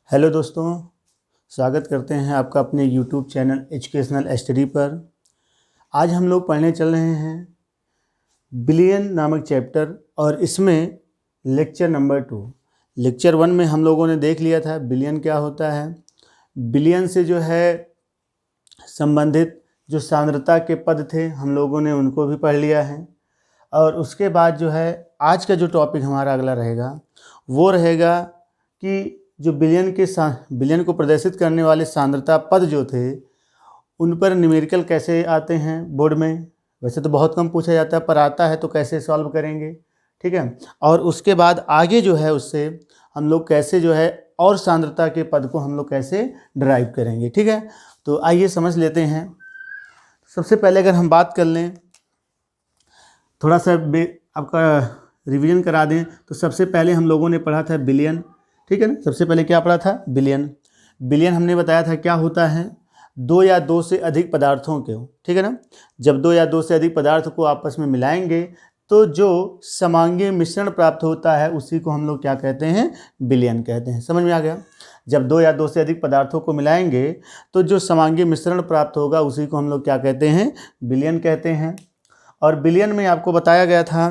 Hello दोस्तों, स्वागत करते हैं आपका अपने यूट्यूब चैनल एजुकेशनल स्टडी पर। आज हम लोग पढ़ने चल रहे हैं बिलियन नामक चैप्टर और इसमें लेक्चर नंबर 2। लेक्चर 1 में हम लोगों ने देख लिया था बिलियन क्या होता है। बिलियन से जो है संबंधित जो सांद्रता के पद थे हम लोगों ने उनको भी पढ़ लिया है। और उसके बाद जो है आज का जो टॉपिक हमारा अगला रहेगा वो रहेगा कि जो बिलियन को प्रदर्शित करने वाले सांद्रता पद जो थे उन पर न्यूमेरिकल कैसे आते हैं बोर्ड में। वैसे तो बहुत कम पूछा जाता है पर आता है तो कैसे सॉल्व करेंगे, ठीक है। और उसके बाद आगे जो है उससे हम लोग कैसे जो है और सांद्रता के पद को हम लोग कैसे ड्राइव करेंगे, ठीक है। तो आइए समझ लेते हैं। सबसे पहले अगर हम बात कर लें, थोड़ा सा आपका रिवीजन करा दें तो सबसे पहले हम लोगों ने पढ़ा था बिलियन, ठीक है ना। सबसे पहले क्या पढ़ा था? बिलियन हमने बताया था क्या होता है, 2 या 2 से अधिक पदार्थों के, ठीक है ना। जब 2 या 2 से अधिक पदार्थ को आपस में मिलाएंगे तो जो समांगीय मिश्रण प्राप्त होता है उसी को हम लोग क्या कहते हैं? बिलियन कहते हैं। समझ में आ गया? जब 2 या 2 से अधिक पदार्थों को मिलाएंगे तो जो समांगीय मिश्रण प्राप्त होगा उसी को हम लोग क्या कहते हैं? बिलियन कहते हैं। और बिलियन में आपको बताया गया था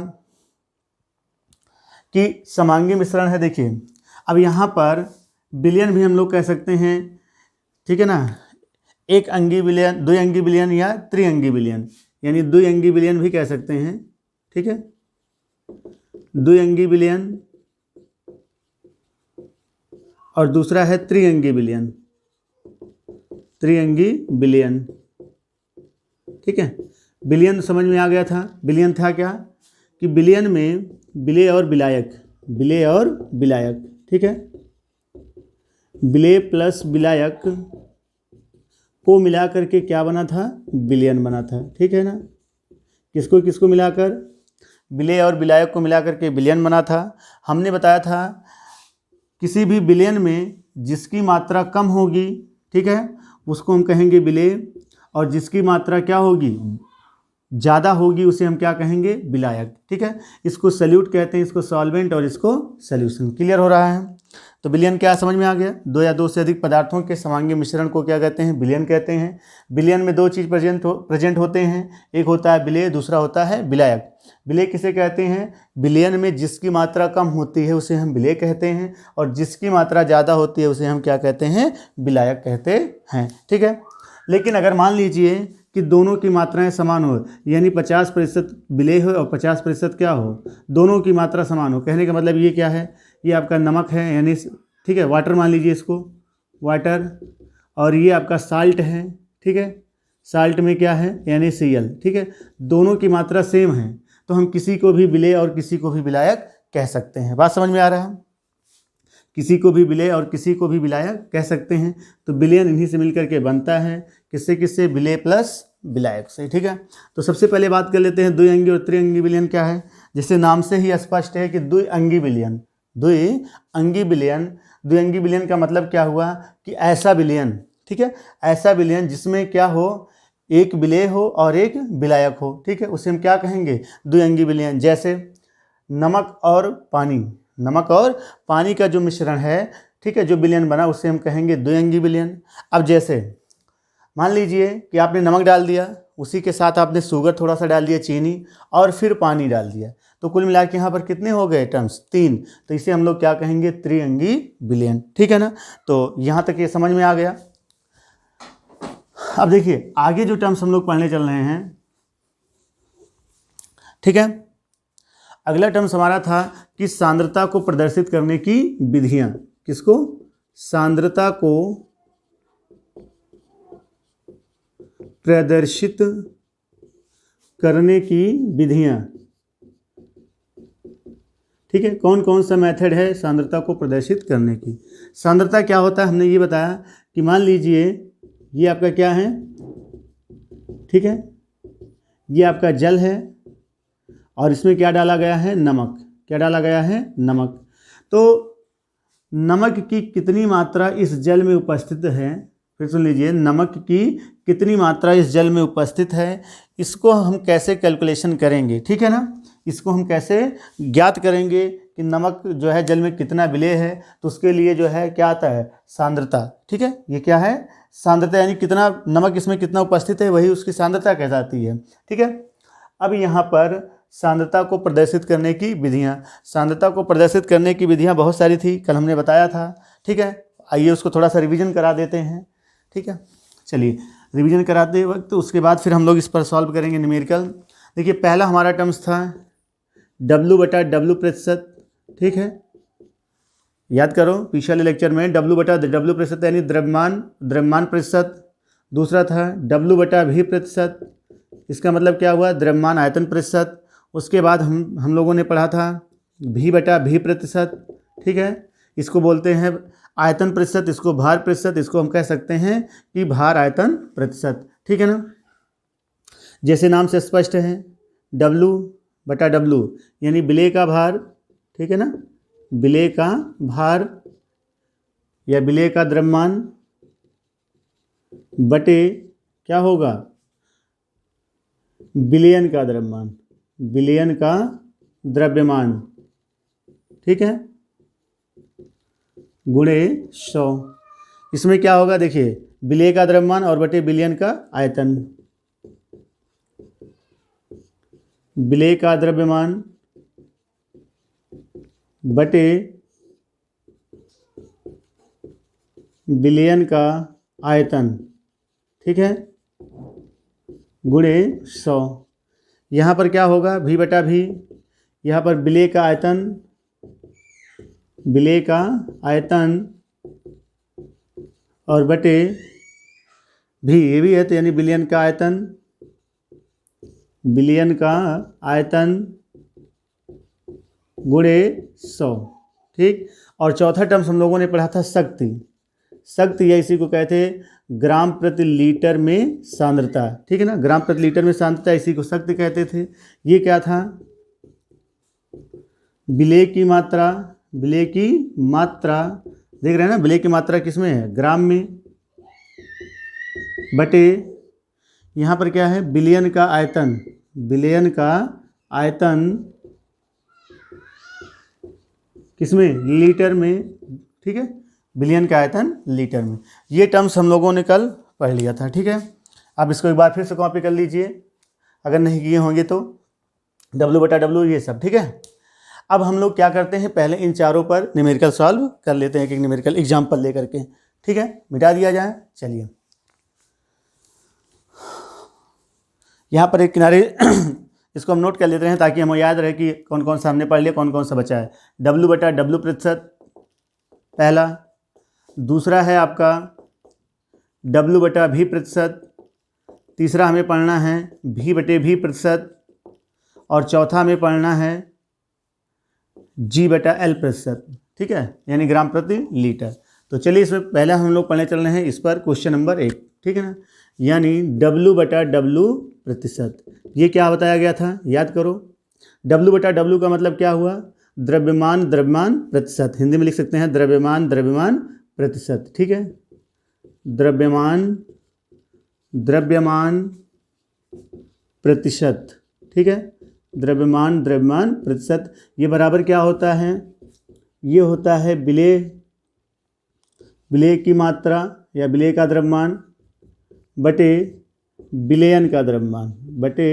कि समांगीय मिश्रण है। देखिए अब यहाँ पर बिलियन भी हम लोग कह सकते हैं, ठीक है ना। एक अंगी बिलियन, द्विअंगी बिलियन या त्रिअंगी बिलियन, यानी द्विअंगी बिलियन भी कह सकते हैं, ठीक है। द्विअंगी बिलियन और दूसरा है त्रिअंगी बिलियन, ठीक है। बिलियन समझ में आ गया था। बिलियन था क्या कि बिलियन में विलेय और विलायक, ठीक है। विलेय प्लस विलायक को मिला करके क्या बना था? बिलियन बना था, ठीक है ना। किसको किसको मिलाकर? विलेय और विलायक को मिला करके बिलियन बना था। हमने बताया था किसी भी बिलियन में जिसकी मात्रा कम होगी, ठीक है, उसको हम कहेंगे विलेय, और जिसकी मात्रा क्या होगी? ज़्यादा होगी उसे हम क्या कहेंगे? विलायक, ठीक है। इसको सल्यूट कहते हैं, इसको सॉल्वेंट और इसको सॉल्यूशन। क्लियर हो रहा है? तो बिलियन क्या समझ में आ गया? 2 या 2 से अधिक पदार्थों के समांगीय मिश्रण को क्या कहते हैं? बिलियन कहते हैं। बिलियन में 2 चीज़ प्रेजेंट होते हैं, एक होता है विलेय, दूसरा होता है विलायक। विलेय किसे कहते हैं? बिलियन में जिसकी मात्रा कम होती है उसे हम विलेय कहते हैं, और जिसकी मात्रा ज़्यादा होती है उसे हम क्या कहते हैं? विलायक कहते हैं, ठीक है। लेकिन अगर मान लीजिए कि दोनों की मात्राएं समान हो, यानी 50% विलेय हो और 50% क्या हो? दोनों की मात्रा समान हो। कहने का मतलब ये क्या है? ये आपका नमक है, यानी ठीक है, वाटर मान लीजिए इसको, वाटर, और ये आपका साल्ट है, ठीक है। साल्ट में क्या है? यानी Cl, ठीक है। दोनों की मात्रा सेम है तो हम किसी को भी विलेय और किसी को भी विलायक कह सकते हैं। बात समझ में आ रहा है? किसी को भी विलेय और किसी को भी विलायक कह सकते हैं। तो बिलियन इन्हीं से मिलकर के बनता है, किससे किससे? विलेय प्लस विलायक से, ठीक है। तो सबसे पहले बात कर लेते हैं द्विअंगी और त्रिअंगी बिलियन क्या है। जैसे नाम से ही स्पष्ट है कि द्विअंगी बिलियन। द्विअंगी बिलियन का मतलब क्या हुआ कि ऐसा बिलियन, ठीक है, ऐसा बिलियन जिसमें क्या हो? एक विलेय हो और एक विलायक हो, ठीक है, उसे हम क्या कहेंगे? द्विअंगी बिलियन। जैसे नमक और पानी का जो मिश्रण है, ठीक है, जो बिलियन बना उसे हम कहेंगे द्विअंगी बिलियन। अब जैसे मान लीजिए कि आपने नमक डाल दिया, उसी के साथ आपने शुगर थोड़ा सा डाल दिया, चीनी, और फिर पानी डाल दिया, तो कुल मिला के यहाँ पर कितने हो गए टर्म्स? 3। तो इसे हम लोग क्या कहेंगे? त्रिअंगी बिलियन, ठीक है ना। तो यहाँ तक ये समझ में आ गया। अब देखिए आगे जो टर्म्स हम लोग पढ़ने चल रहे हैं, ठीक है। अगला टर्म्स हमारा था कि सांद्रता को प्रदर्शित करने की विधियां। किसको? सांद्रता को प्रदर्शित करने की विधियां, ठीक है। कौन कौन सा मेथड है सांद्रता को प्रदर्शित करने की? सांद्रता क्या होता है हमने ये बताया कि मान लीजिए ये आपका क्या है, ठीक है, ये आपका जल है और इसमें क्या डाला गया है? नमक। क्या डाला गया है? नमक। तो नमक की कितनी मात्रा इस जल में उपस्थित है? फिर सुन लीजिए, नमक की कितनी मात्रा इस जल में उपस्थित है, इसको हम कैसे कैलकुलेशन करेंगे, ठीक है ना। इसको हम कैसे ज्ञात करेंगे कि नमक जो है जल में कितना विलेय है, तो उसके लिए जो है क्या आता है, सांद्रता। ठीक है, ये क्या है, सांद्रता, यानी कितना नमक इसमें कितना उपस्थित है, वही उसकी सांद्रता कहलाती है। ठीक है, अब यहाँ पर सांद्रता को प्रदर्शित करने की विधियाँ, सांद्रता को प्रदर्शित करने की विधियाँ बहुत सारी थी, कल हमने बताया था। ठीक है, आइए उसको थोड़ा सा रिवीजन करा देते हैं। ठीक है, चलिए रिवीजन कराते वक्त उसके बाद फिर हम लोग इस पर सॉल्व करेंगे न्यूमेरिकल। देखिए पहला हमारा टर्म्स था W/W प्रतिशत। ठीक है, याद करो पिछले लेक्चर में W/W प्रतिशत यानी द्रव्यमान प्रतिशत। दूसरा था W/V प्रतिशत, इसका मतलब क्या हुआ, द्रव्यमान आयतन प्रतिशत। उसके बाद हम लोगों ने पढ़ा था V/V प्रतिशत। ठीक है, इसको बोलते हैं आयतन प्रतिशत, इसको भार प्रतिशत, इसको हम कह सकते हैं कि भार आयतन प्रतिशत। ठीक है ना, जैसे नाम से स्पष्ट है W/W यानी विलेय का भार। ठीक है ना, विलेय का भार या विलेय का द्रव्यमान बटे क्या होगा, विलयन का द्रव्यमान, विलयन का द्रव्यमान। ठीक है, गुणे 100। इसमें क्या होगा, देखिए विलेय का द्रव्यमान और बटे विलयन का आयतन। विलेय का द्रव्यमान बटे विलयन का आयतन। ठीक है, गुणे 100। यहाँ पर क्या होगा, V/V, यहाँ पर विलेय का आयतन, विलेय का आयतन और बटे भी, ये भी है तो यानी विलयन का आयतन, विलयन का आयतन गुणे 100। ठीक, और चौथा टर्म्स हम लोगों ने पढ़ा था शक्ति। शक्ति या इसी को कहते हैं ग्राम प्रति लीटर में सांद्रता। ठीक है ना, ग्राम प्रति लीटर में सांद्रता, इसी को शक्ति कहते थे। ये क्या था, विलेय की मात्रा, विलेय की मात्रा, देख रहे हैं ना, विलेय की मात्रा किसमें है, ग्राम में, बटे यहाँ पर क्या है, विलयन का आयतन, विलयन का आयतन किसमें, लीटर में। ठीक है, विलयन का आयतन लीटर में। ये टर्म्स हम लोगों ने कल पढ़ लिया था। ठीक है, आप इसको एक बार फिर से कॉपी कर लीजिए अगर नहीं किए होंगे तो, W/W ये सब। ठीक है, अब हम लोग क्या करते हैं, पहले इन चारों पर न्यूमेरिकल सॉल्व कर लेते हैं, एक न्यूमेरिकल एग्जाम्पल लेकर के। ठीक है, मिटा दिया जाए। चलिए यहाँ पर एक किनारे इसको हम नोट कर लेते हैं ताकि हमें याद रहे कि कौन कौन सा हमने पढ़ लिया, कौन कौन सा बचा है। W/W प्रतिशत पहला, दूसरा है आपका W/V प्रतिशत, तीसरा हमें पढ़ना है V/V प्रतिशत, और चौथा हमें पढ़ना है G/L प्रतिशत। ठीक है, यानी ग्राम प्रति लीटर। तो चलिए इसमें पहले हम लोग पढ़ने चल रहे हैं इस पर क्वेश्चन नंबर 1। ठीक है ना, यानी W/W प्रतिशत, ये क्या बताया गया था, याद करो। W/W का मतलब क्या हुआ, द्रव्यमान प्रतिशत, हिंदी में लिख सकते हैं द्रव्यमान प्रतिशत। ठीक है, द्रव्यमान प्रतिशत। ठीक है, द्रव्यमान प्रतिशत, ये बराबर क्या होता है, ये होता है विलेय की मात्रा या विलेय का द्रव्यमान बटे विलयन का द्रव्यमान, बटे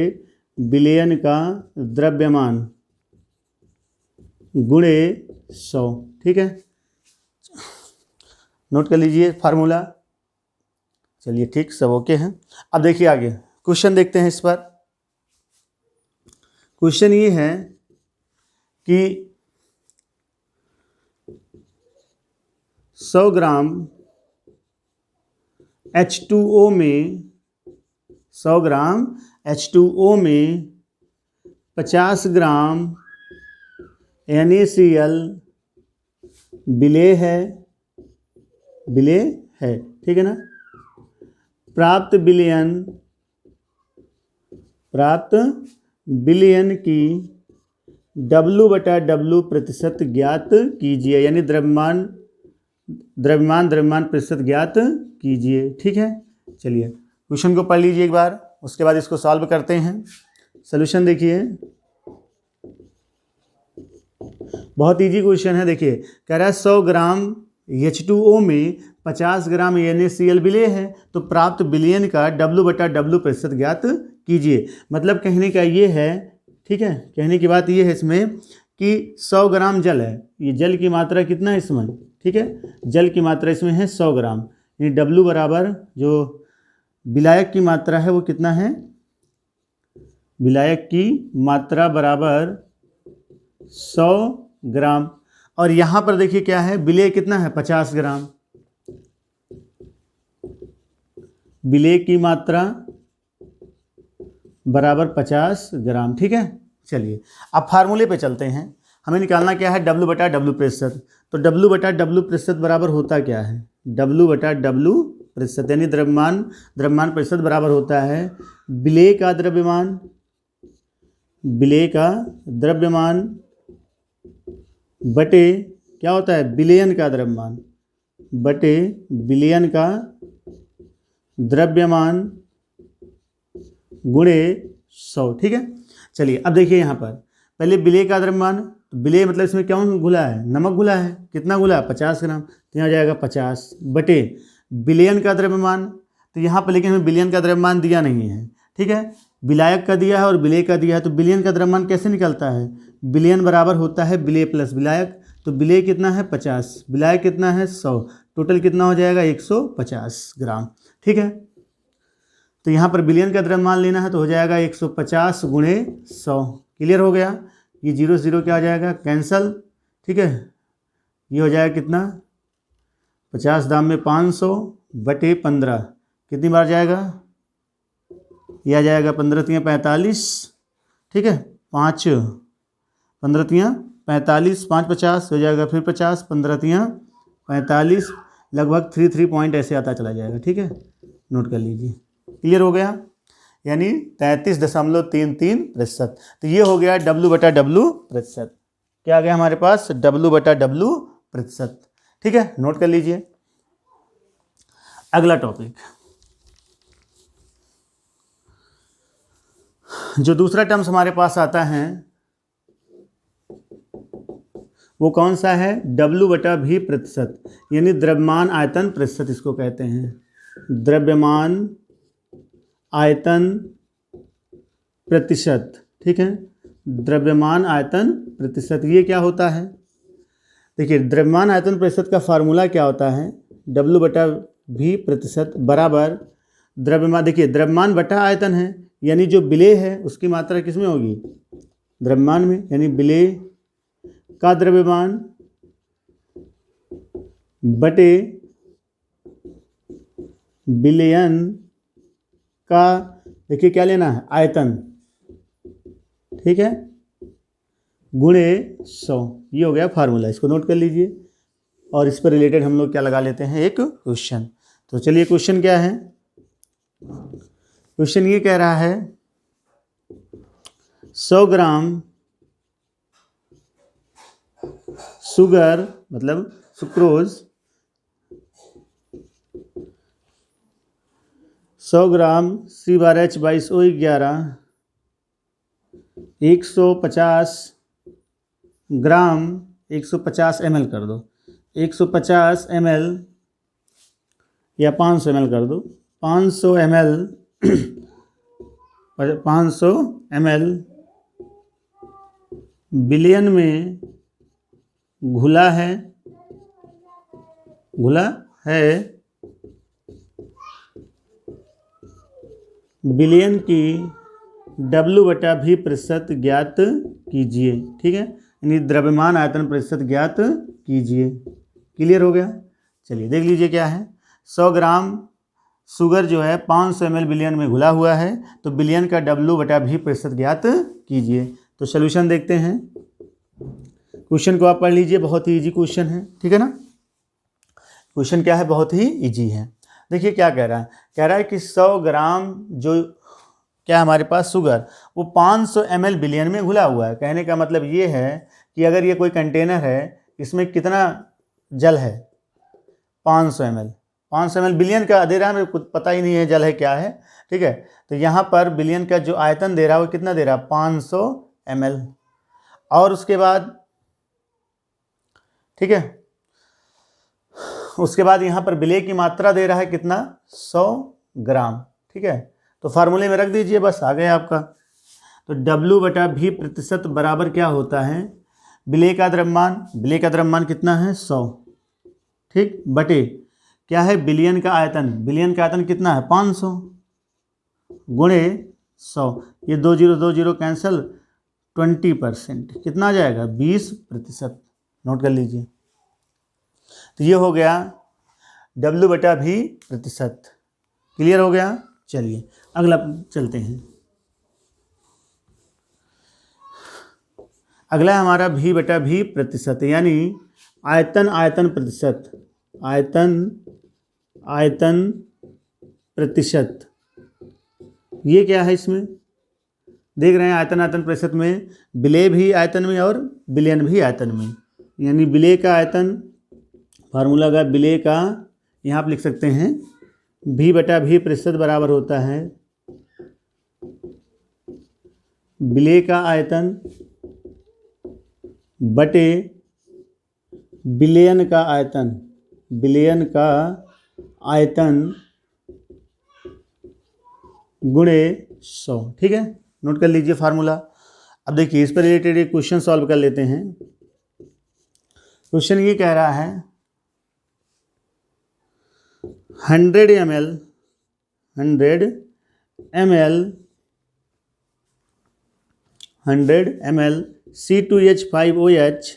विलयन का द्रव्यमान गुणे 100। ठीक है, नोट कर लीजिए फार्मूला। चलिए ठीक, सब ओके हैं। अब देखिए आगे क्वेश्चन देखते हैं इस पर। क्वेश्चन ये है कि 100 ग्राम H2O में, 100 ग्राम H2O में 50 ग्राम NaCl विलेय है, ठीक है ना। प्राप्त विलयन की W/W प्रतिशत ज्ञात कीजिए, यानी द्रव्यमान प्रतिशत ज्ञात कीजिए। ठीक है, चलिए क्वेश्चन को पढ़ लीजिए एक बार, उसके बाद इसको सॉल्व करते हैं। सॉल्यूशन देखिए, बहुत इजी क्वेश्चन है। देखिए कह रहा है 100 ग्राम H2O में 50 ग्राम NaCl विलेय है, तो प्राप्त विलयन का W/W प्रतिशत ज्ञात कीजिए। मतलब कहने का ये है, ठीक है, कहने की बात ये है इसमें कि 100 ग्राम जल है, ये जल की मात्रा कितना है इसमें, ठीक है, जल की मात्रा इसमें है 100 ग्राम, यानी W बराबर जो विलायक की मात्रा है वो कितना है, विलायक की मात्रा बराबर 100 ग्राम। और यहाँ पर देखिए क्या है, विलेय कितना है 50 ग्राम, विलेय की मात्रा बराबर 50 ग्राम, ठीक है। चलिए अब फार्मूले पे चलते हैं। हमें निकालना क्या है, W/W प्रतिशत। तो W/W प्रतिशत बराबर होता क्या है, W/W प्रतिशत यानी द्रव्यमान प्रतिशत बराबर होता है विलेय का द्रव्यमान, विलेय का द्रव्यमान बटे क्या होता है, विलयन का द्रव्यमान बटे विलयन का द्रव्यमान गुणे 100, ठीक है। चलिए अब देखिए यहाँ पर पहले विलेय का द्रव्यमान, विलेय मतलब इसमें क्या घुला है, नमक घुला है, कितना घुला है 50 ग्राम, तो यहाँ जाएगा 50 बटे विलयन का द्रव्यमान। तो यहाँ पर लेकिन हमें विलयन का द्रव्यमान दिया नहीं है, ठीक है, विलायक का दिया है और विलेय का दिया है। तो विलयन का द्रव्यमान कैसे निकलता है, विलयन बराबर होता है विलेय प्लस विलायक। तो विलेय कितना है 50, विलायक कितना है 100, टोटल कितना हो जाएगा 150 ग्राम, ठीक है। तो यहाँ पर विलयन का द्रव्यमान लेना है तो हो जाएगा 150 गुणे 100, क्लियर हो गया। ये 0 0 क्या हो जाएगा, कैंसल, ठीक है। ये हो जाएगा कितना, 50 दाम में 500 बटे 15, कितनी बार जाएगा, यह आ जाएगा 15 × 45, ठीक है, 5 15 × 45, 5 50 हो जाएगा, फिर 50 15 × 45, लगभग 3 पॉइंट ऐसे आता चला जाएगा, ठीक है, नोट कर लीजिए, क्लियर हो गया, यानी 33.33%। तो ये हो गया W/W प्रतिशत, क्या आ गया हमारे पास, W/W प्रतिशत, ठीक है, नोट कर लीजिए। अगला टॉपिक, जो दूसरा टर्म्स हमारे पास आता है वो कौन सा है, W/V प्रतिशत, यानी द्रव्यमान आयतन प्रतिशत इसको कहते हैं, द्रव्यमान आयतन प्रतिशत, ठीक है, द्रव्यमान आयतन प्रतिशत। ये क्या होता है, देखिए द्रव्यमान आयतन प्रतिशत का फार्मूला क्या होता है, W/V प्रतिशत बराबर द्रव्यमान, देखिए द्रव्यमान बटा आयतन है, यानी जो विलेय है उसकी मात्रा किस में होगी, द्रव्यमान में, यानी विलेय का द्रव्यमान बटे विलयन का, देखिए क्या लेना है, आयतन, ठीक है, गुणे 100। ये हो गया फार्मूला, इसको नोट कर लीजिए। और इस पर रिलेटेड हम लोग क्या लगा लेते हैं, एक क्वेश्चन। तो चलिए क्वेश्चन क्या है, क्वेश्चन ये कह रहा है 100 ग्राम शुगर मतलब सुक्रोज, 100 ग्राम C/H22O11 150 ग्राम, 150 ml कर दो, 150 ml या 500 ml कर दो, 500 ml 500 ml विलयन में घुला है विलयन की W/V प्रतिशत ज्ञात कीजिए, ठीक है, यानी द्रव्यमान आयतन प्रतिशत ज्ञात कीजिए, क्लियर हो गया। चलिए देख लीजिए क्या है, 100 ग्राम शुगर जो है 500 ml विलयन में घुला हुआ है, तो विलयन का W/V प्रतिशत ज्ञात कीजिए। तो सॉल्यूशन देखते हैं, क्वेश्चन को आप पढ़ लीजिए, बहुत ही इजी क्वेश्चन है, ठीक है ना। क्वेश्चन क्या है, बहुत ही इजी है। देखिए क्या कह रहा है, कह रहा है कि 100 ग्राम जो क्या हमारे पास शुगर, वो 500 ml विलयन में घुला हुआ है। कहने का मतलब ये है कि अगर ये कोई कंटेनर है, इसमें कितना जल है, 500 ml, 500 ml विलयन का दे रहा है, मेरे को पता ही नहीं है जल है क्या है, ठीक है। तो यहाँ पर विलयन का जो आयतन दे रहा है वो कितना दे रहा है, 500 ml। और उसके बाद ठीक है। उसके बाद यहाँ पर विलेय की मात्रा दे रहा है कितना, 100 ग्राम, ठीक है। तो फार्मूले में रख दीजिए, बस आ गया आपका। तो W/V प्रतिशत बराबर क्या होता है, विलेय का द्रव्यमान, विलेय का द्रव्यमान कितना है 100, ठीक, बटे क्या है बिलियन का आयतन, बिलियन का आयतन कितना है 500 गुणे 100, ये 20 कैंसिल, 20%, कितना आ जाएगा 20%, नोट कर लीजिए। तो ये हो गया W/V प्रतिशत, क्लियर हो गया। चलिए अगला चलते हैं। अगला हमारा V/V प्रतिशत, यानी आयतन आयतन प्रतिशत, आयतन प्रतिशत। ये क्या है, इसमें देख रहे हैं आयतन आयतन प्रतिशत में विलेय भी आयतन में और विलयन भी आयतन में, यानी विलेय का आयतन, फार्मूला का विलेय का, यहाँ आप लिख सकते हैं V/V प्रतिशत बराबर होता है विलेय का आयतन बटे विलयन का आयतन, विलयन का आयतन गुणे 100, ठीक है। नोट कर लीजिए फार्मूला। अब देखिए इस पर रिलेटेड एक क्वेश्चन सॉल्व कर लेते हैं। क्वेश्चन ये कह रहा है 100 ml C2H5OH,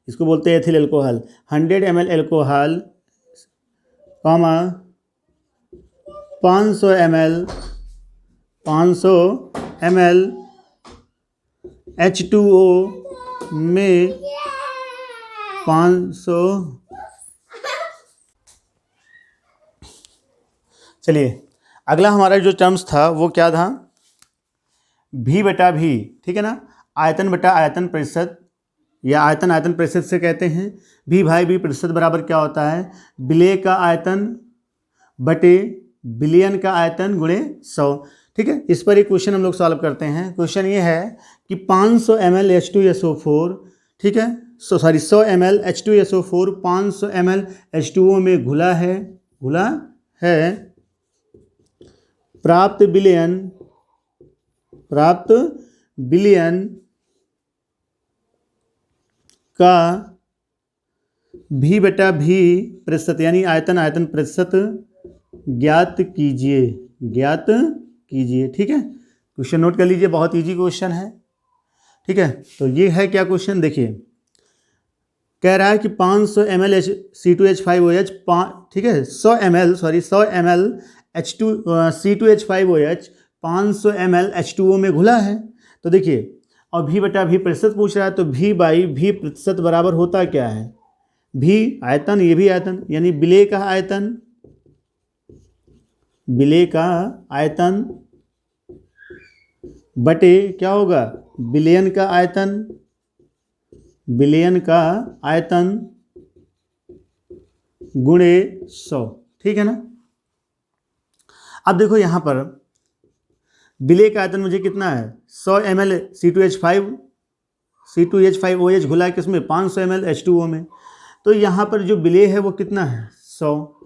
इसको बोलते हैं ethyl alcohol, 100 ml alcohol, 500 ml H2O में 500, चलिए अगला हमारा जो टर्म्स था वो क्या था, V/V, ठीक है ना, आयतन बटा आयतन प्रतिशत, या आयतन आयतन प्रतिशत से कहते हैं। V/V प्रतिशत बराबर क्या होता है, विलेय का आयतन बटे विलयन का आयतन गुणे 100, ठीक है। इस पर एक क्वेश्चन हम लोग सॉल्व करते हैं। क्वेश्चन ये है कि 500 ml H2SO4, ठीक है, 100 ml H2SO4 500 ml H2O में घुला है, प्राप्त विलयन का V/V प्रतिशत, यानी आयतन आयतन प्रतिशत ज्ञात कीजिए, ठीक है। क्वेश्चन नोट कर लीजिए, बहुत इजी क्वेश्चन है, ठीक है। तो ये है क्या क्वेश्चन, देखिए कह रहा है कि 500 ml C2H5OH, ठीक है, 100 ml C2H5OH 500 ml H2O में घुला है। तो देखिए और V/V प्रतिशत पूछ रहा है, तो V/V प्रतिशत बराबर होता क्या है, V आयतन, ये भी आयतन, यानी विलेय का आयतन बटे क्या होगा विलयन का आयतन गुणे 100, ठीक है ना। अब देखो यहाँ पर विलेय का आयतन मुझे कितना है, 100 ml C2H5OH घुला है किसमें, 500 ml H2O में। तो यहाँ पर जो विलेय है वो कितना है 100,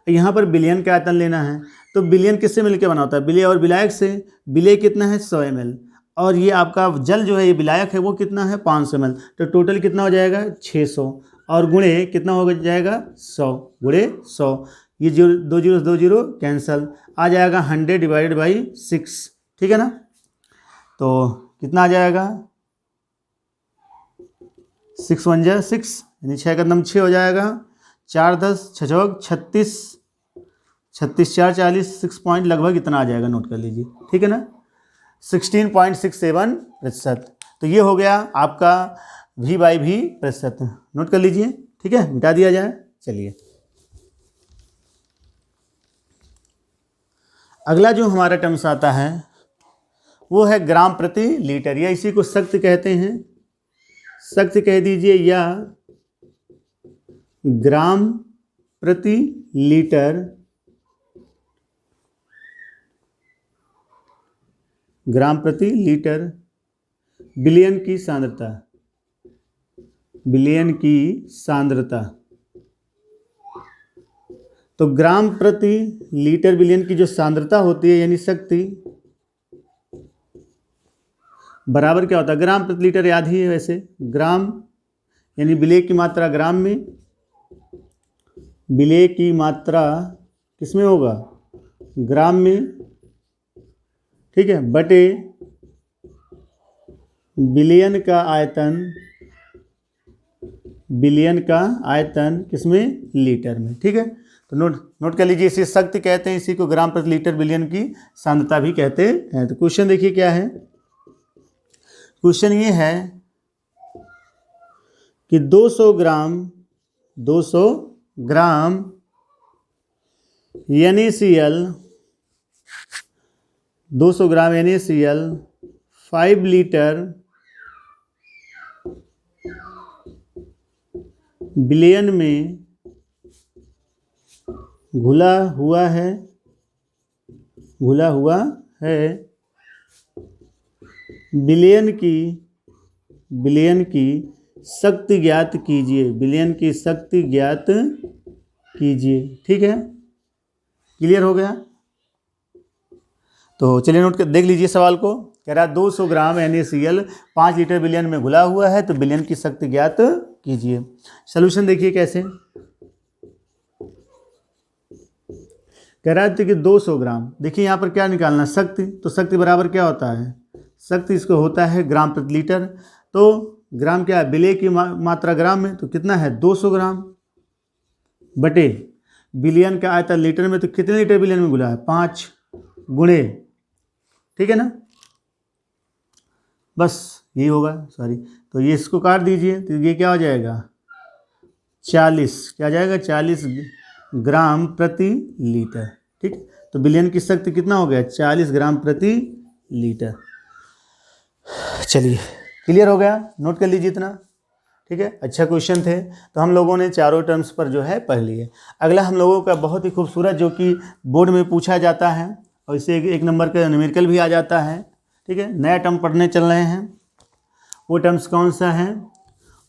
यहाँ पर विलयन का आयतन लेना है, तो विलयन किससे मिलकर बना होता है, विलेय और विलायक से। विलेय कितना है 100 ml, और ये आपका जल जो है ये विलायक है वो कितना है 500 ml, तो टोटल कितना हो जाएगा 600, और गुणे कितना हो जाएगा 100 गुणे 100, ये 20 कैंसल, आ जाएगा 100/6, ठीक है ना। तो कितना आ जाएगा 6 1 जा 6, यानी 6 का दम 6 हो जाएगा, 4 10 6 36, 36 4 40, 6 पॉइंट लगभग इतना आ जाएगा, नोट कर लीजिए, ठीक है ना, 16.67%। तो ये हो गया आपका V/V प्रतिशत, नोट कर लीजिए, ठीक है, मिटा दिया जाए। चलिए अगला जो हमारा टर्म्स आता है वो है ग्राम प्रति लीटर, या इसी को शक्ति कहते हैं, शक्ति कह दीजिए, या ग्राम प्रति लीटर, ग्राम प्रति लीटर विलयन की सांद्रता, बिलियन की सांद्रता। तो ग्राम प्रति लीटर बिलियन की जो सांद्रता होती है यानी शक्ति, बराबर क्या होता है, ग्राम प्रति लीटर याद ही है वैसे, ग्राम यानी विलेय की मात्रा ग्राम में, विलेय की मात्रा किसमें होगा, ग्राम में, ठीक है, बटे बिलियन का आयतन, बिलियन का आयतन किसमें, लीटर में। ठीक है, तो नोट कर लीजिए, इसे शक्ति कहते हैं, इसी को ग्राम प्रति लीटर बिलियन की सांद्रता भी कहते हैं। तो क्वेश्चन देखिए क्या है, क्वेश्चन ये है कि 200 ग्राम NaCl 200 ग्राम NaCl 5 लीटर बिलियन में घुला हुआ है, बिलियन की शक्ति ज्ञात कीजिए, बिलियन की शक्ति ज्ञात कीजिए। ठीक है, क्लियर हो गया। तो चलिए नोट कर देख लीजिए सवाल को, कह रहा 200 ग्राम NaCl 5 लीटर बिलियन में घुला हुआ है, तो बिलियन की शक्ति ज्ञात कीजिए। सॉल्यूशन देखिए कैसे, कह रहा है कि 200 ग्राम, देखिए यहाँ पर क्या निकालना, शक्ति, तो शक्ति बराबर क्या होता है, शक्ति इसको होता है ग्राम प्रति लीटर, तो ग्राम क्या है, विलेय की मात्रा ग्राम में, तो कितना है 200 ग्राम, बटे बिलियन का आयतन लीटर में, तो कितने लीटर बिलियन में घुला है, 5 गुणे, ठीक है ना, बस यही होगा, सॉरी, तो ये इसको काट दीजिए, तो ये क्या हो जाएगा 40, क्या आ जाएगा 40 ग्राम प्रति लीटर। ठीक, तो बिलियन की शक्ति कितना हो गया 40 ग्राम प्रति लीटर। चलिए क्लियर हो गया, नोट कर लीजिए इतना। ठीक है, अच्छा क्वेश्चन थे, तो हम लोगों ने चारों टर्म्स पर जो है पढ़ लिए। अगला हम लोगों का बहुत ही खूबसूरत, जो कि बोर्ड में पूछा जाता है और इससे एक नंबर का न्यूमेरिकल भी आ जाता है। ठीक है, नया टर्म पढ़ने चल रहे हैं, वो टर्म्स कौन सा है,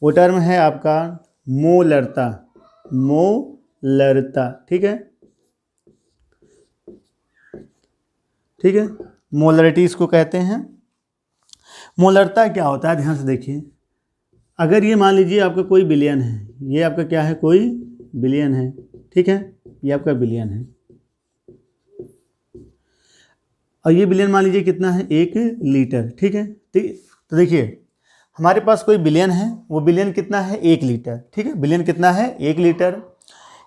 वो टर्म है आपका मोलरता, मोलरता। ठीक है, ठीक है, मोलरिटी इसको कहते हैं। मोलरता क्या होता है, ध्यान से देखिए, अगर ये मान लीजिए आपका कोई बिलियन है, ये आपका क्या है, कोई बिलियन है, ठीक है, ये आपका बिलियन है, और ये बिलियन मान लीजिए कितना है 1 लीटर। ठीक है, तो देखिए हमारे पास कोई बिलियन है, वो बिलियन कितना है 1 लीटर। ठीक है, बिलियन कितना है 1 लीटर।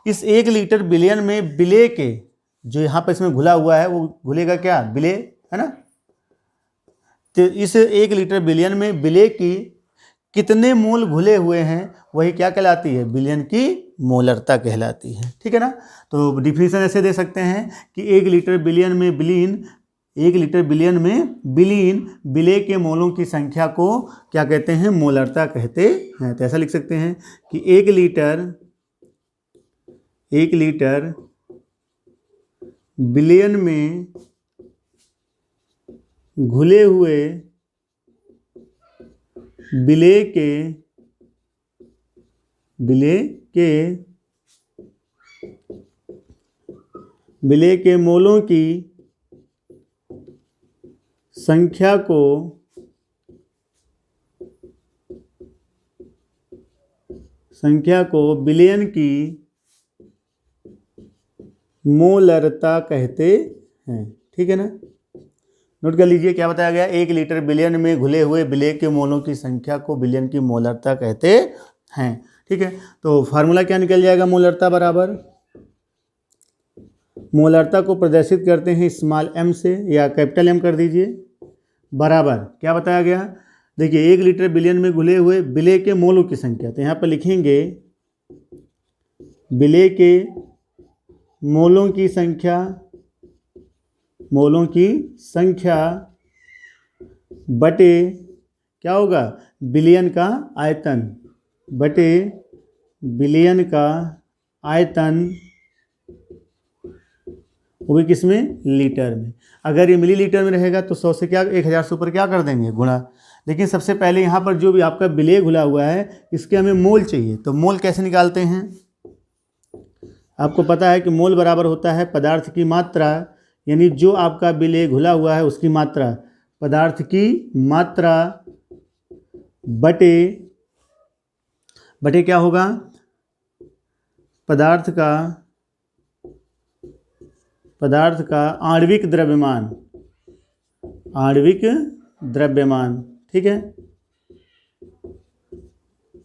इस 1 लीटर बिलियन में विलेय के जो यहाँ पर इसमें घुला हुआ है, वो घुलेगा क्या, विलेय, है ना। तो इस 1 लीटर बिलियन में विलेय की कितने मोल घुले हुए हैं, वही क्या कहलाती है, बिलियन की मोलरता कहलाती है। ठीक है ना, तो डिफिनीशन ऐसे दे सकते हैं कि 1 लीटर बिलियन में विलीन, 1 लीटर बिलियन में विलीन विलेय के मोलों की संख्या को क्या कहते हैं, मोलरता कहते हैं। तो ऐसा लिख सकते हैं कि 1 लीटर बिलियन में घुले हुए विलेय के मोलों की संख्या को बिलियन की मोलरता कहते हैं। ठीक है ना, नोट कर लीजिए क्या बताया गया, 1 लीटर बिलियन में घुले हुए विलेय के मोलों की संख्या को बिलियन की मोलरता कहते हैं। ठीक है, तो फार्मूला क्या निकल जाएगा, मोलरता बराबर, मोलरता को प्रदर्शित करते हैं स्मॉल m से, या कैपिटल M कर दीजिए, बराबर क्या बताया गया, देखिए 1 लीटर बिलियन में घुले हुए विलेय के मोलों की संख्या, तो यहाँ पर लिखेंगे विलेय के मोलों की संख्या बटे क्या होगा, बिलियन का आयतन, बटे बिलियन का आयतन, वो भी किस में, लीटर में। अगर ये मिलीलीटर में रहेगा तो 100 से क्या, 1000 से ऊपर क्या कर देंगे, गुणा, लेकिन सबसे पहले यहाँ पर जो भी आपका विलेय घुला हुआ है इसके हमें मोल चाहिए। तो मोल कैसे निकालते हैं? आपको पता है कि मोल बराबर होता है पदार्थ की मात्रा, यानी जो आपका विलेय घुला हुआ है उसकी मात्रा, पदार्थ की मात्रा बटे क्या होगा? पदार्थ का आणविक द्रव्यमान, ठीक है,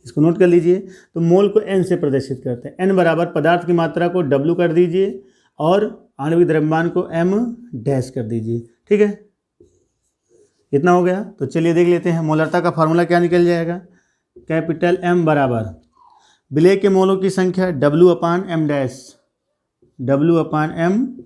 इसको नोट कर लीजिए। तो मोल को n से प्रदर्शित करते हैं। n बराबर पदार्थ की मात्रा को W कर दीजिए और आणविक द्रव्यमान को m डैश कर दीजिए, ठीक है। इतना हो गया। तो चलिए देख लेते हैं मोलरता का फार्मूला क्या निकल जाएगा। कैपिटल M बराबर विलेय के मोलों की संख्या W/m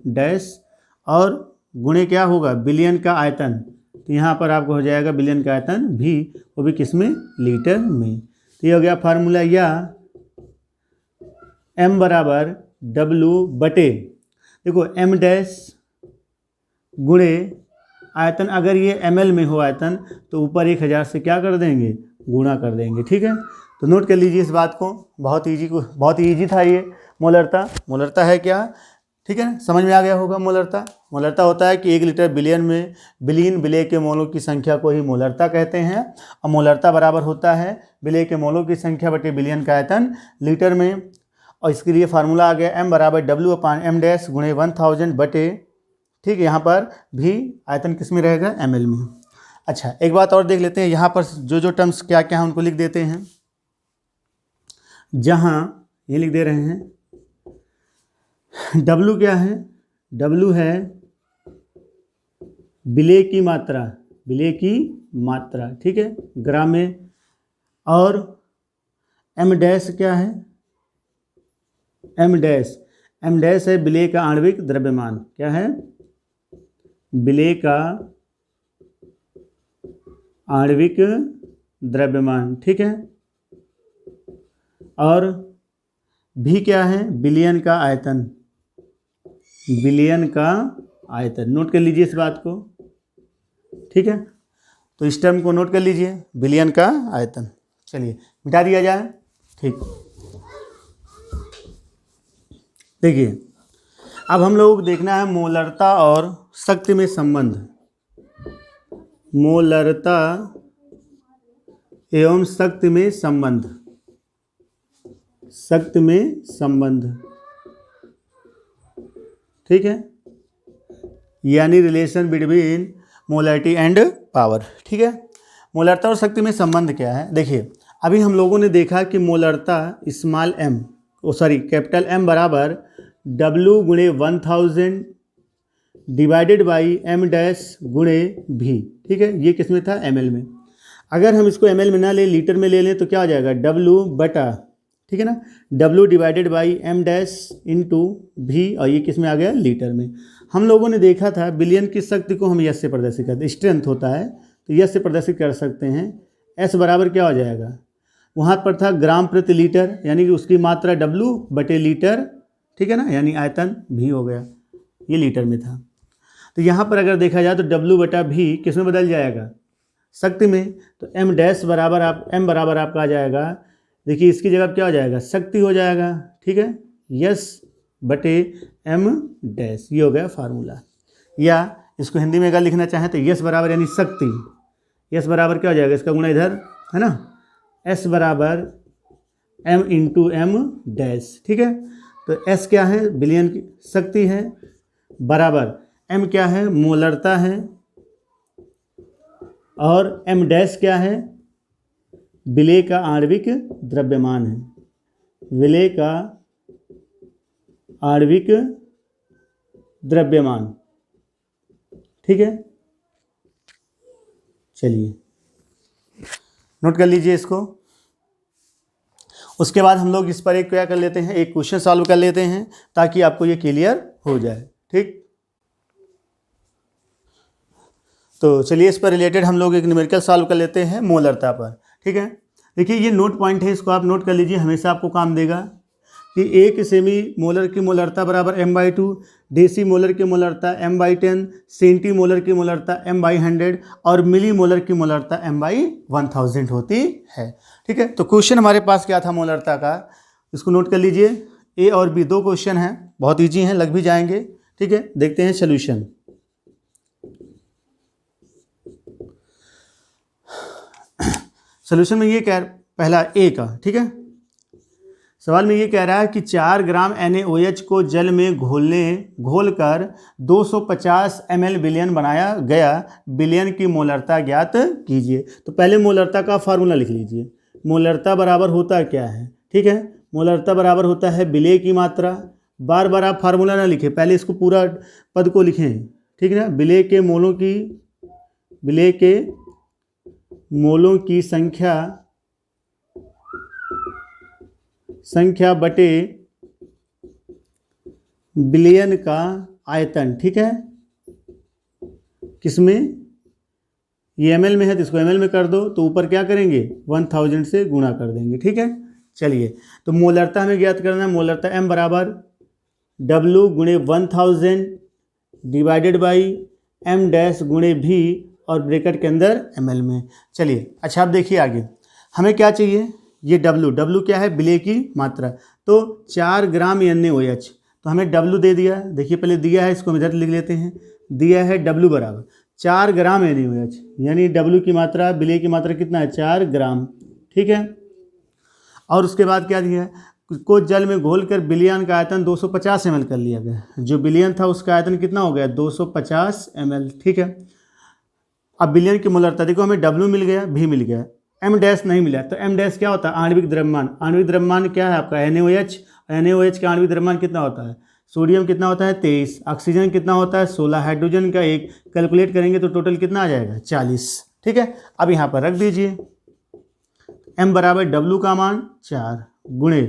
डैश और गुणे क्या होगा? विलयन का आयतन। तो यहाँ पर आपको हो जाएगा विलयन का आयतन भी, वो भी किस में? लीटर में। तो ये हो गया फार्मूला। या M बराबर W बटे, देखो m डैश गुणे आयतन, अगर ये ml में हो आयतन तो ऊपर 1000 से क्या कर देंगे? गुणा कर देंगे, ठीक है। तो नोट कर लीजिए इस बात को, बहुत ईजी था ये मोलरता है क्या, ठीक है, समझ में आ गया होगा। मोलरता होता है कि 1 लीटर बिलियन विलेय के मोलों की संख्या को ही मोलरता कहते हैं। और मोलरता बराबर होता है विलेय के मोलों की संख्या बटे बिलियन का आयतन लीटर में। और इसके लिए फार्मूला आ गया M बराबर W/m डैश गुणे 1000 बटे, ठीक है, यहाँ पर भी आयतन किस में रहेगा? ml में। अच्छा, एक बात और देख लेते हैं, यहाँ पर जो टर्म्स क्या क्या हैं उनको लिख देते हैं। जहाँ ये लिख दे रहे हैं W क्या है? W है विलेय की मात्रा, ठीक है, ग्राम में। और M डैश क्या है? M डैश है विलेय का आणविक द्रव्यमान। क्या है? विलेय का आणविक द्रव्यमान, ठीक है। और भी क्या है? विलयन का आयतन। नोट कर लीजिए इस बात को, ठीक है। तो इस टर्म को नोट कर लीजिए, विलयन का आयतन। चलिए मिटा दिया जाए, ठीक। देखिए अब हम लोग को देखना है मोलरता और शक्ति में संबंध। मोलरता एवं शक्ति में संबंध, ठीक है, यानी relation between molarity and power, ठीक है। मोलरता और शक्ति में संबंध क्या है? देखिए अभी हम लोगों ने देखा कि मोलरता कैपिटल M बराबर W गुणे 1000 डिवाइडेड बाई m डैश गुणे v, ठीक है। ये किस में था? ml में। अगर हम इसको ml में ना ले, लीटर में ले लें तो क्या हो जाएगा? W बटा, ठीक है ना, W divided by m dash into v, और ये किस में आ गया? लीटर में। हम लोगों ने देखा था विलयन की शक्ति को हम यस से प्रदर्शित करते हैं, स्ट्रेंथ होता है तो यस से प्रदर्शित कर सकते हैं। S बराबर क्या हो जाएगा? वहाँ पर था ग्राम प्रति लीटर, यानी कि उसकी मात्रा W बटे लीटर, ठीक है ना, यानी आयतन भी हो गया, ये लीटर में था। तो यहाँ पर अगर देखा जाए तो W बटा V किस में बदल जाएगा? शक्ति में। तो M बराबर आपका आ जाएगा, देखिए इसकी जगह क्या हो जाएगा? शक्ति हो जाएगा, ठीक है, यस बटे M डैश, ये हो गया फार्मूला। या इसको हिंदी में अगर लिखना चाहें तो यस बराबर यानी शक्ति, यस बराबर क्या हो जाएगा? इसका गुणा इधर है ना, S बराबर M इंटू M डैश, ठीक है। तो S क्या है? विलयन की शक्ति है, बराबर M क्या है? मोलरता है, और M डैश क्या है? विलेय का आणविक द्रव्यमान है, विलेय का आणविक द्रव्यमान, ठीक है। चलिए नोट कर लीजिए इसको। उसके बाद हम लोग इस पर एक क्या कर लेते हैं, एक क्वेश्चन सॉल्व कर लेते हैं ताकि आपको ये क्लियर हो जाए, ठीक। तो चलिए इस पर रिलेटेड हम लोग एक न्यूमेरिकल सॉल्व कर लेते हैं मोलरता पर, ठीक है। देखिए ये नोट पॉइंट है, इसको आप नोट कर लीजिए, हमेशा आपको काम देगा कि एक सेमी मोलर की मोलरता बराबर m/2, डेसी मोलर की मोलरता m/10, सेंटी मोलर की मोलरता m/100 और मिली मोलर की मोलरता m/1000 होती है। ठीक है, तो क्वेश्चन हमारे पास क्या था मोलरता का, इसको नोट कर लीजिए। ए और बी दो क्वेश्चन हैं, बहुत ईजी हैं, लग भी जाएंगे। ठीक है, देखते हैं सोल्यूशन। सोल्यूशन में ये कह पहला ए का, ठीक है, सवाल में ये कह रहा है कि 4 ग्राम NaOH को जल में घोलकर 250 ml विलयन बनाया गया, विलयन की मोलरता ज्ञात कीजिए। तो पहले मोलरता का फार्मूला लिख लीजिए। मोलरता बराबर होता क्या है, ठीक है, मोलरता बराबर होता है विलेय की मात्रा। बार बार आप फार्मूला ना लिखें, पहले इसको पूरा पद को लिखें, ठीक है ना। विलेय के मोलों की संख्या बटे विलयन का आयतन, ठीक है, किसमें, ये ml में है तो इसको ml में कर दो, तो ऊपर क्या करेंगे 1000 से गुणा कर देंगे। ठीक है, चलिए, तो मोलरता हमें ज्ञात करना है। मोलरता m बराबर W गुणे 1000 डिवाइडेड बाई m डैश गुणे v और ब्रैकेट के अंदर ml में। चलिए, अच्छा आप देखिए आगे हमें क्या चाहिए, ये W क्या है, विलेय की मात्रा। तो 4 ग्राम NaOH, तो हमें W दे दिया, देखिए पहले दिया है, इसको हम इधर लिख लेते हैं। दिया है W बराबर 4 ग्राम NaOH, यानी W की मात्रा, विलेय की मात्रा कितना है 4 ग्राम। ठीक है, और उसके बाद क्या दिया है, को जल में घोलकर विलयन का आयतन 250 ml कर लिया गया। जो विलयन था उसका आयतन कितना हो गया 250 ml। ठीक है, अब विलयन की मोलरता देखो, हमें W मिल गया, V मिल गया, M डैश नहीं मिला। तो M डैश क्या होता है, आणविक द्रव्यमान। आणविक द्रव्यमान क्या है आपका NaOH। NaOH का आणविक द्रव्यमान कितना होता है, सोडियम कितना होता है 23, ऑक्सीजन कितना होता है 16, हाइड्रोजन का 1, कैलकुलेट करेंगे तो टोटल कितना आ जाएगा 40। ठीक है, अब यहाँ पर रख दीजिए, M बराबर W का मान 4 गुणे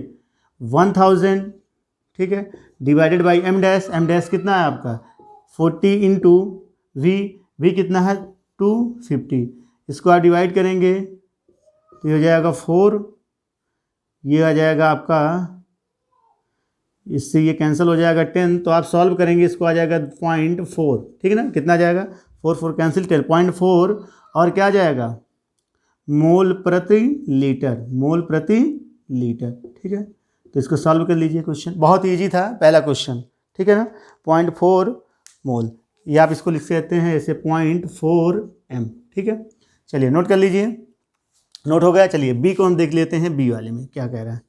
1000, ठीक है, डिवाइडेड बाई M डैश कितना है आपका 40 इंटू V कितना है 250, इसको आप डिवाइड करेंगे तो ये हो जाएगा 4, ये आ जाएगा आपका, इससे ये कैंसिल हो जाएगा 10, तो आप सॉल्व करेंगे इसको आ जाएगा 0.4। ठीक है ना, कितना आ जाएगा 4 कैंसिल 10, 0.4 और क्या आ जाएगा मोल प्रति लीटर। ठीक है, तो इसको सॉल्व कर लीजिए। क्वेश्चन बहुत इजी था पहला क्वेश्चन, ठीक है ना, 0.4 मोल, ये आप इसको लिख सकते हैं ऐसे 0.4 m। ठीक है, चलिए नोट कर लीजिए, नोट हो गया। चलिए बी को हम देख लेते हैं, बी वाले में क्या कह रहा है।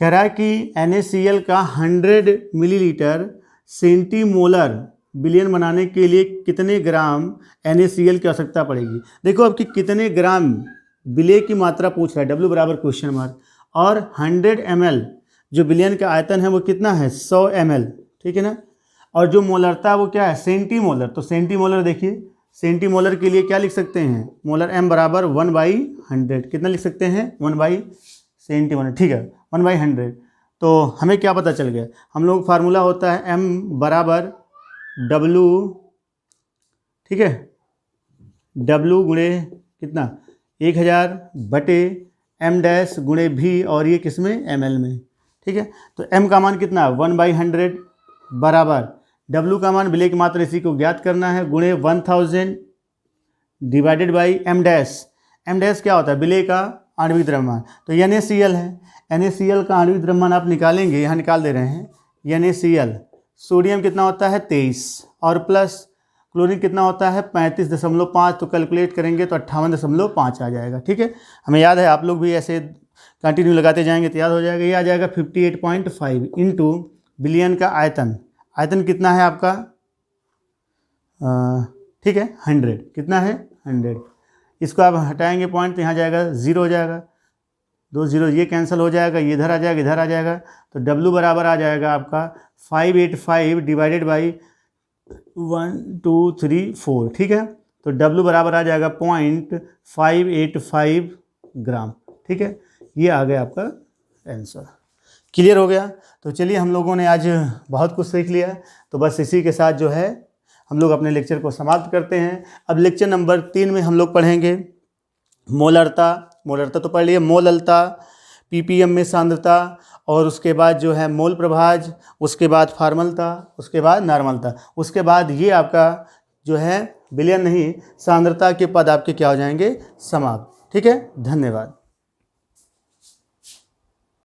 कह रहा है कि NaCl का 100 मिलीलीटर सेंटीमोलर विलयन बनाने के लिए कितने ग्राम NaCl की आवश्यकता पड़ेगी। देखो आपकी कितने ग्राम विलय की मात्रा पूछ रहा है, W बराबर क्वेश्चन मार्क, और 100 ml जो विलयन का आयतन है वो कितना है 100 ml। ठीक है ना, और जो मोलरता वो क्या है सेंटीमोलर। तो सेंटीमोलर देखिए, सेंटीमोलर के लिए क्या लिख सकते हैं, मोलर m बराबर 1/100, कितना लिख सकते हैं 1 सेंटीमोलर। ठीक है, 1/100। तो हमें क्या पता चल गया, हम लोग फार्मूला होता है m बराबर W, ठीक है, W गुणे कितना 1000 बटे m डैश गुणे V, और ये किस में ml में। ठीक है, तो m का मान कितना 1/100 बराबर W का मान विलय की मात्रा, इसी को ज्ञात करना है, गुणे 1000 डिवाइडेड बाई m डैश क्या होता है विलय का आणविक द्रव्यमान। तो NaCl है, NaCl का आणविक द्रव्यमान आप निकालेंगे, यहाँ निकाल दे रहे हैं। NaCl सोडियम कितना होता है 23 और प्लस क्लोरीन कितना होता है 35.5, तो कैलकुलेट करेंगे तो 58.5 आ जाएगा। ठीक है, हमें याद है, आप लोग भी ऐसे कंटिन्यू लगाते जाएंगे तो याद हो जाएगा। ये आ जाएगा 58.5 इंटू विलयन का आयतन कितना है आपका, ठीक है 100, कितना है 100, इसको आप हटाएंगे पॉइंट तो यहाँ जाएगा 0 हो जाएगा, 2 0, ये कैंसिल हो जाएगा, ये इधर आ जाएगा, इधर आ जाएगा, तो W बराबर आ जाएगा आपका 585 डिवाइडेड बाई 1 2 3 4। ठीक है, तो W बराबर आ जाएगा 0.585 ग्राम। ठीक है, ये आ गया आपका आंसर। क्लियर हो गया। तो चलिए हम लोगों ने आज बहुत कुछ सीख लिया, तो बस इसी के साथ जो है हम लोग अपने लेक्चर को समाप्त करते हैं। अब लेक्चर नंबर 3 में हम लोग पढ़ेंगे मोलरता तो पढ़ लिए, मोललता, ppm में सांद्रता, और उसके बाद जो है मोल प्रभाज, उसके बाद फार्मलता, उसके बाद नॉर्मलता, उसके बाद ये आपका जो है विलयन नहीं सांद्रता के पद आपके क्या हो जाएंगे, समाप्त। ठीक है, धन्यवाद।